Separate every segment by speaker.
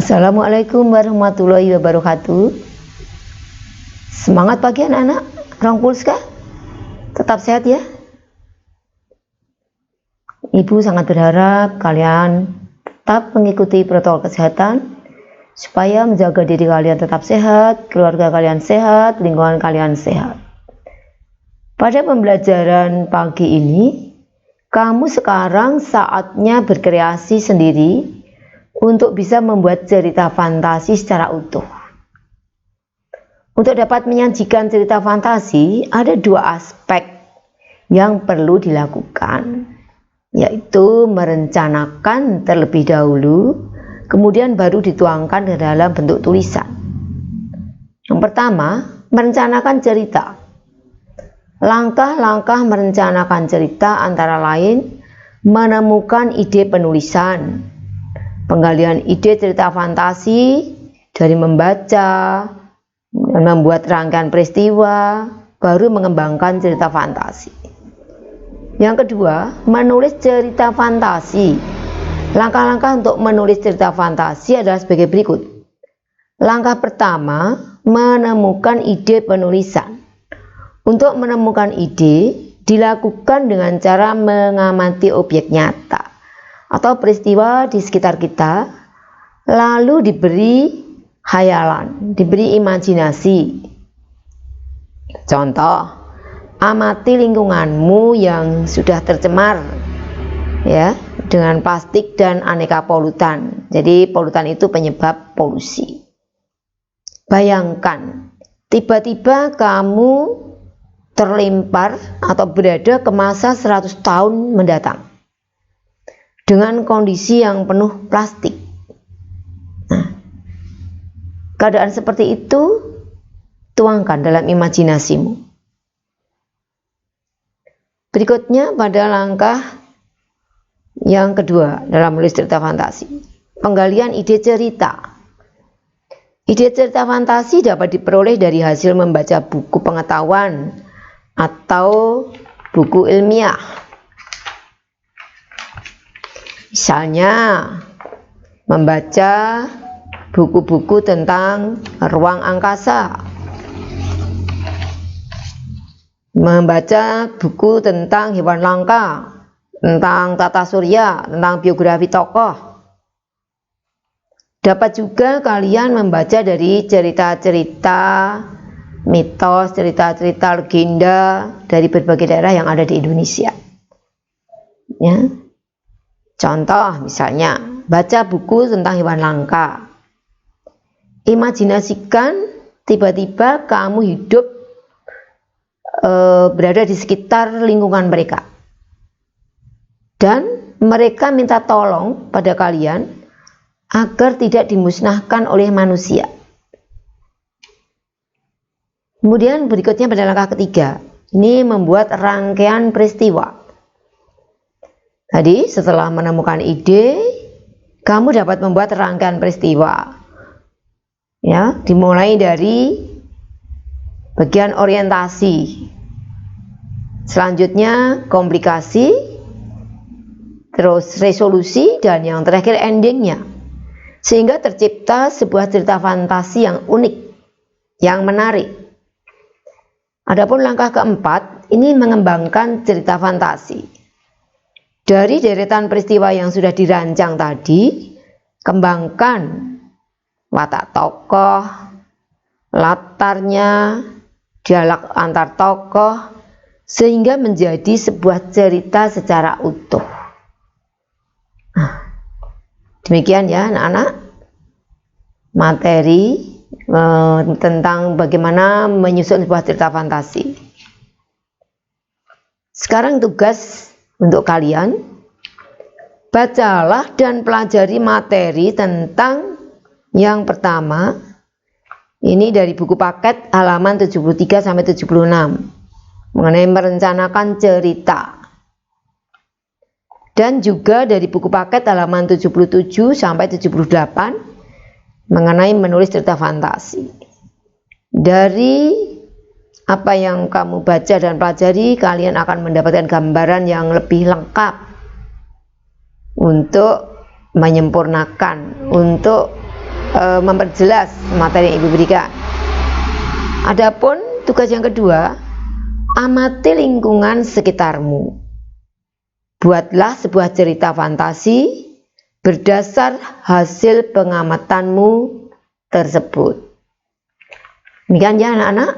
Speaker 1: Assalamualaikum warahmatullahi wabarakatuh. Semangat pagi anak-anak, Rong Pulska. Tetap sehat ya. Ibu sangat berharap kalian tetap mengikuti protokol kesehatan supaya menjaga diri kalian tetap sehat, keluarga kalian sehat, lingkungan kalian sehat. Pada pembelajaran pagi ini, kamu sekarang saatnya berkreasi sendiri untuk bisa membuat cerita fantasi secara utuh. Untuk dapat menyajikan cerita fantasi, ada dua aspek yang perlu dilakukan, yaitu merencanakan terlebih dahulu, kemudian baru dituangkan ke dalam bentuk tulisan. Yang pertama, merencanakan cerita. Langkah-langkah merencanakan cerita antara lain menemukan ide penulisan, penggalian ide cerita fantasi dari membaca, membuat rangkaian peristiwa, baru mengembangkan cerita fantasi. Yang kedua, menulis cerita fantasi. Langkah-langkah untuk menulis cerita fantasi adalah sebagai berikut. Langkah pertama, menemukan ide penulisan. Untuk menemukan ide, dilakukan dengan cara mengamati objek nyata atau peristiwa di sekitar kita, lalu diberi hayalan, diberi imajinasi. Contoh, amati lingkunganmu yang sudah tercemar ya, dengan plastik dan aneka polutan. Jadi polutan itu penyebab polusi. Bayangkan, tiba-tiba kamu terlempar atau berada ke masa 100 tahun mendatang dengan kondisi yang penuh plastik. Nah, keadaan seperti itu tuangkan dalam imajinasimu. Berikutnya pada langkah yang kedua dalam menulis cerita fantasi, penggalian ide cerita. Ide cerita fantasi dapat diperoleh dari hasil membaca buku pengetahuan atau buku ilmiah. Misalnya membaca buku-buku tentang ruang angkasa, membaca buku tentang hewan langka, tentang tata surya, tentang biografi tokoh. Dapat juga kalian membaca dari cerita-cerita mitos, cerita-cerita legenda dari berbagai daerah yang ada di Indonesia. Ya. Contoh misalnya, baca buku tentang hewan langka. Imajinasikan tiba-tiba kamu hidup berada di sekitar lingkungan mereka. Dan mereka minta tolong pada kalian agar tidak dimusnahkan oleh manusia. Kemudian berikutnya pada langkah ketiga, ini membuat rangkaian peristiwa. Tadi setelah menemukan ide, kamu dapat membuat rangkaian peristiwa. Ya, dimulai dari bagian orientasi. Selanjutnya komplikasi, terus resolusi, dan yang terakhir endingnya. Sehingga tercipta sebuah cerita fantasi yang unik, yang menarik. Adapun langkah keempat, ini mengembangkan cerita fantasi. Dari deretan peristiwa yang sudah dirancang tadi, kembangkan watak tokoh, latarnya, dialog antar tokoh, sehingga menjadi sebuah cerita secara utuh. Nah, demikian ya anak-anak, materi tentang bagaimana menyusun sebuah cerita fantasi. Sekarang tugas untuk kalian, bacalah dan pelajari materi tentang yang pertama, ini dari buku paket halaman 73 sampai 76, mengenai merencanakan cerita. Dan juga dari buku paket halaman 77 sampai 78, mengenai menulis cerita fantasi. Dari apa yang kamu baca dan pelajari, kalian akan mendapatkan gambaran yang lebih lengkap untuk menyempurnakan, untuk memperjelas materi yang Ibu berikan. Adapun tugas yang kedua, amati lingkungan sekitarmu. Buatlah sebuah cerita fantasi berdasar hasil pengamatanmu tersebut. Demikian ya anak-anak.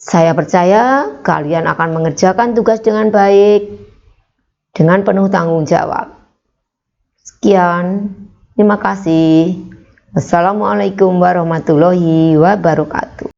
Speaker 1: Saya percaya kalian akan mengerjakan tugas dengan baik, dengan penuh tanggung jawab. Sekian, terima kasih. Wassalamualaikum warahmatullahi wabarakatuh.